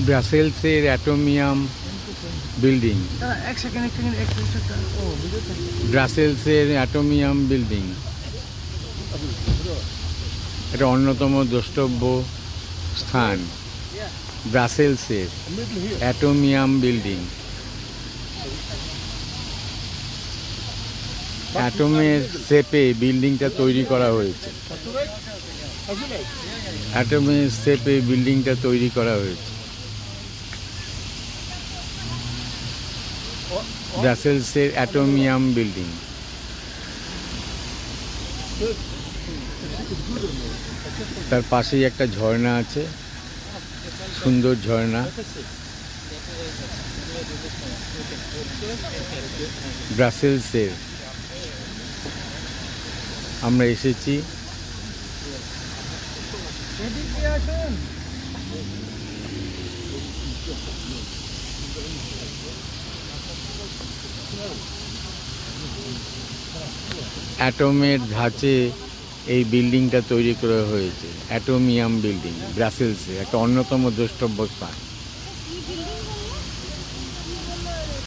ব্রাসেলসের অ্যাটোমিয়াম building. ব্রাসেলসের অ্যাটোমিয়াম building এটা অন্যতম দ্রষ্টব্য স্থান। ব্রাসেলসের অ্যাটোমিয়াম বিল্ডিং। অ্যাটমের শেপে বিল্ডিংটা তৈরি করা হয়েছে। অ্যাটমের শেপে বিল্ডিংটা তৈরি করা হয়েছে। ব্রাসেলসের অ্যাটোমিয়াম বিল্ডিং। তার পাশেই একটা ঝর্ণা আছে, সুন্দর ঝর্ণা। ব্রাসেলসের আমরা এসেছি। অ্যাটমের ধাঁচে এই বিল্ডিংটা তৈরি করা হয়েছে। অ্যাটোমিয়াম বিল্ডিং ব্রাসেলসে একটা অন্যতম দ্রষ্টব্য স্থান।